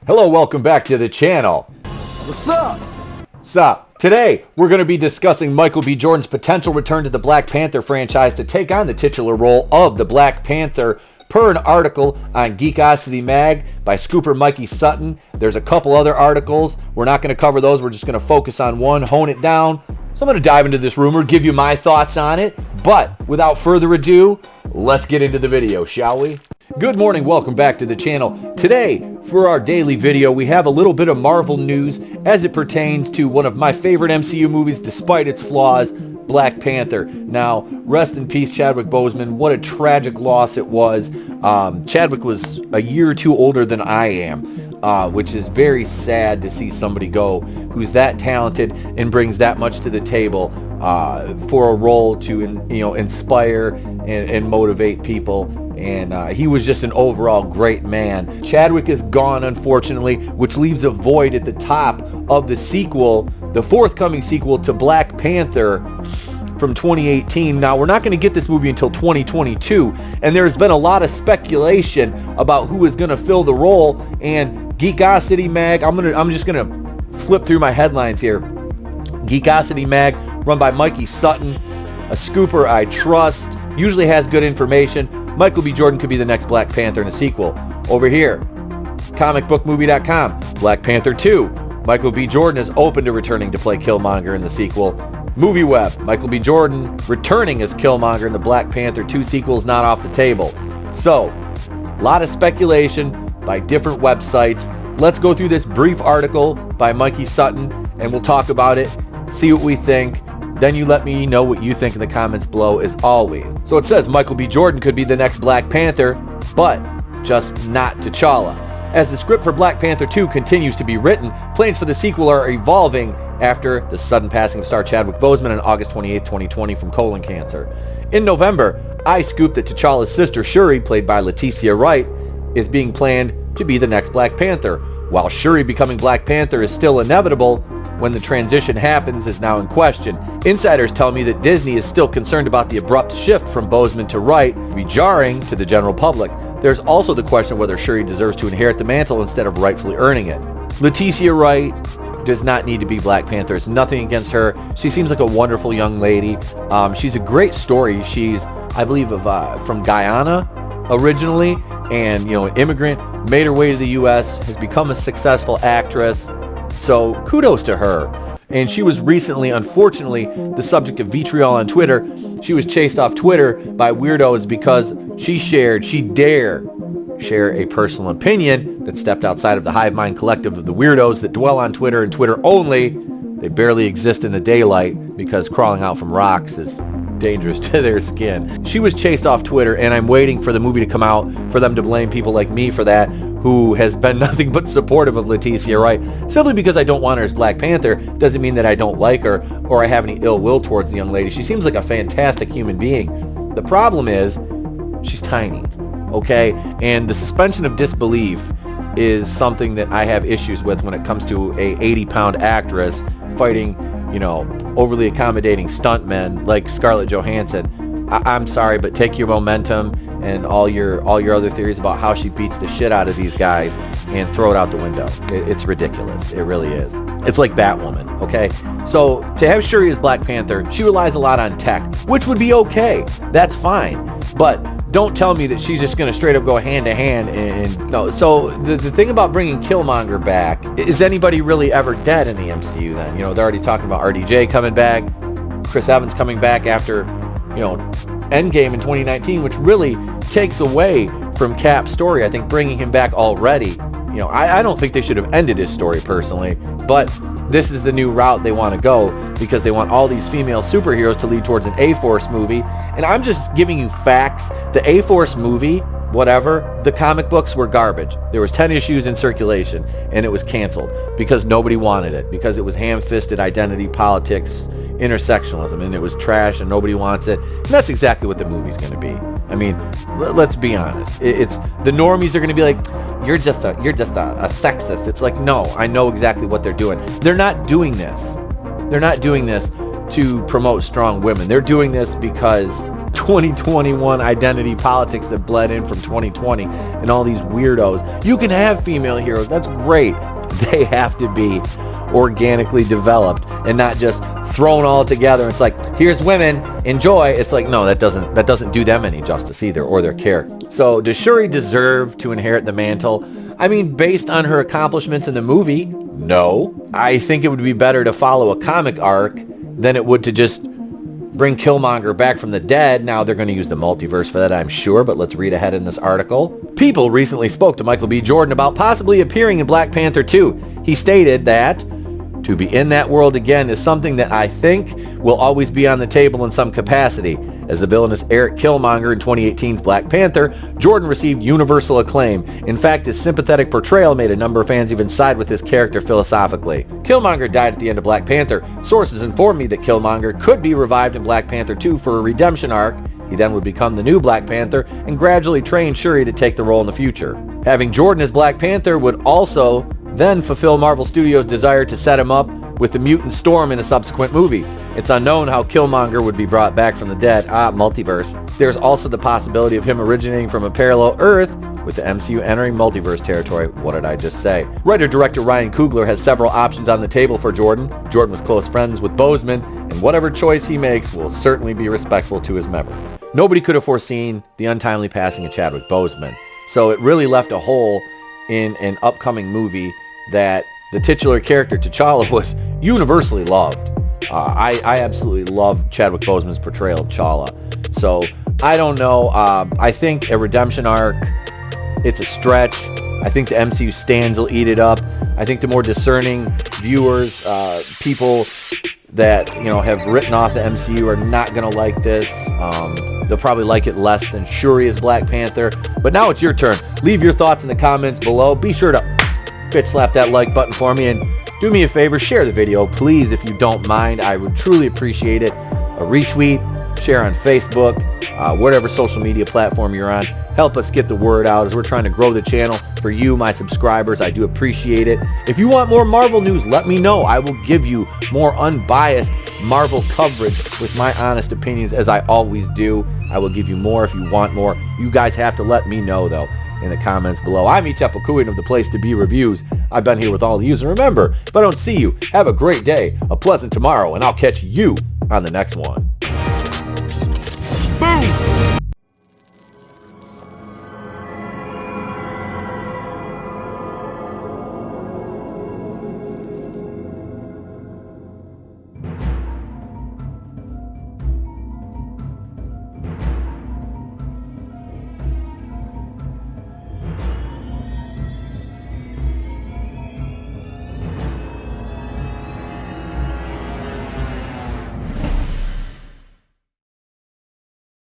Hello, welcome back to the channel. What's up? Sup? Today, we're going to be discussing Michael B. Jordan's potential return to the Black Panther franchise to take on the titular role of the Black Panther, per an article on Geekosity mag by scooper Mikey Sutton. There's a couple other articles. We're not going to cover those. We're just going to focus on one, hone it down. So I'm going to dive into this rumor, give you my thoughts on it. But without further ado, let's get into the video, shall we? Good morning, welcome back to the channel. Today, for our daily video, we have a little bit of Marvel news as it pertains to one of my favorite MCU movies, despite its flaws, Black Panther. Now, rest in peace, Chadwick Boseman. What a tragic loss it was. Chadwick was a year or two older than I am, which is very sad to see somebody go who's that talented and brings that much to the table for a role to inspire and motivate people. And he was just an overall great man. Chadwick is gone, unfortunately, which leaves a void at the top of the sequel, the forthcoming sequel to Black Panther from 2018. Now, we're not going to get this movie until 2022, and there's been a lot of speculation about who is going to fill the role. And Geekosity mag, I'm just going to flip through my headlines here. Geekosity mag, run by Mikey Sutton, a scooper I trust, usually has good information. Michael B. Jordan could be the next Black Panther in a sequel. Over here, comicbookmovie.com, Black Panther 2. Michael B. Jordan is open to returning to play Kilmonger in the sequel. MovieWeb, Michael B. Jordan returning as Kilmonger in the Black Panther 2 sequel is not off the table. So, a lot of speculation by different websites. Let's go through this brief article by Mikey Sutton and we'll talk about it, see what we think. Then you let me know what you think in the comments below as always. So it says Michael B. Jordan could be the next Black Panther, but just not T'Challa. As the script for Black Panther 2 continues to be written, plans for the sequel are evolving after the sudden passing of star Chadwick Boseman on August 28, 2020 from colon cancer. In November, I scooped that T'Challa's sister Shuri, played by Letitia Wright, is being planned to be the next Black Panther. While Shuri becoming Black Panther is still inevitable, when the transition happens is now in question. Insiders tell me that Disney is still concerned about the abrupt shift from Boseman to Wright be jarring to the general public. There's also the question of whether Shuri deserves to inherit the mantle instead of rightfully earning it. Letitia Wright does not need to be Black Panther. It's nothing against her. She seems like a wonderful young lady. She's a great story. She's, I believe, from Guyana originally, and an immigrant, made her way to the U.S., has become a successful actress. So kudos to her. And she was recently, unfortunately, the subject of vitriol on Twitter. She was chased off Twitter by weirdos because she dared share a personal opinion that stepped outside of the hive mind collective of the weirdos that dwell on Twitter and Twitter only. They barely exist in the daylight because crawling out from rocks is dangerous to their skin. She was chased off Twitter, and I'm waiting for the movie to come out for them to blame people like me for that, who has been nothing but supportive of Letitia Wright. Simply because I don't want her as Black Panther doesn't mean that I don't like her or I have any ill will towards the young lady. She seems like a fantastic human being. The problem is she's tiny, okay? And the suspension of disbelief is something that I have issues with when it comes to a 80-pound actress fighting, overly accommodating stuntmen like Scarlett Johansson. I'm sorry, but take your momentum and all your other theories about how she beats the shit out of these guys and throw it out the window. It's ridiculous. It really is. It's like Batwoman, okay? So to have Shuri as Black Panther, she relies a lot on tech, which would be okay. That's fine. But don't tell me that she's just going to straight up go hand to hand and no. So the thing about bringing Kilmonger back, is anybody really ever dead in the MCU then? They're already talking about RDJ coming back, Chris Evans coming back after, Endgame in 2019, which really takes away from Cap's story. I think bringing him back already, I don't think they should have ended his story personally, but this is the new route they want to go because they want all these female superheroes to lead towards an A-Force movie. And I'm just giving you facts. The A-Force movie, whatever, the comic books were garbage. There was 10 issues in circulation and it was canceled because nobody wanted it, because it was ham-fisted identity politics, intersectionalism, and it was trash and nobody wants it. And that's exactly what the movie's going to be. I mean, let's be honest. It's the normies are going to be like, you're just a sexist. It's like, no, I know exactly what they're doing. They're not doing this. They're not doing this to promote strong women. They're doing this because 2021 identity politics that bled in from 2020 and all these weirdos. You can have female heroes. That's great. They have to be organically developed and not just thrown all together. It's like, here's women, enjoy. It's like, no, that doesn't do them any justice either, or their character. So does Shuri deserve to inherit the mantle? I mean, based on her accomplishments in the movie, no. I think it would be better to follow a comic arc than it would to just bring Kilmonger back from the dead. Now they're going to use the multiverse for that, I'm sure, but let's read ahead in this article. People recently spoke to Michael B. Jordan about possibly appearing in Black Panther 2. He stated that to be in that world again is something that I think will always be on the table in some capacity. As the villainous Eric Kilmonger in 2018's Black Panther, Jordan received universal acclaim. In fact, his sympathetic portrayal made a number of fans even side with his character philosophically. Kilmonger died at the end of Black Panther. Sources informed me that Kilmonger could be revived in Black Panther 2 for a redemption arc. He then would become the new Black Panther and gradually train Shuri to take the role in the future. Having Jordan as Black Panther would also then fulfill Marvel Studios' desire to set him up with the mutant Storm in a subsequent movie. It's unknown how Kilmonger would be brought back from the dead. Multiverse. There's also the possibility of him originating from a parallel Earth, with the MCU entering multiverse territory. What did I just say? Writer-director Ryan Coogler has several options on the table for Jordan. Jordan was close friends with Boseman, and whatever choice he makes will certainly be respectful to his memory. Nobody could have foreseen the untimely passing of Chadwick Boseman, so it really left a hole in an upcoming movie that the titular character T'Challa was universally loved. I absolutely love Chadwick Boseman's portrayal of T'Challa. So I don't know. I think a redemption arc, it's a stretch. I think the MCU stands will eat it up. I think the more discerning viewers, people that have written off the MCU are not going to like this. They'll probably like it less than Shuri as Black Panther. But now it's your turn. Leave your thoughts in the comments below. Be sure to bitch slap that like button for me, and do me a favor, share the video, please, if you don't mind. I would truly appreciate it. A retweet, share on Facebook, whatever social media platform you're on. Help us get the word out as we're trying to grow the channel for you, my subscribers. I do appreciate it. If you want more Marvel news, let me know. I will give you more unbiased Marvel coverage with my honest opinions, as I always do. I will give you more if you want more. You guys have to let me know, though, in the comments below. I'm Queen of the Place to Be Reviews. I've been here with all of you, and remember, if I don't see you, have a great day, a pleasant tomorrow, and I'll catch you on the next one.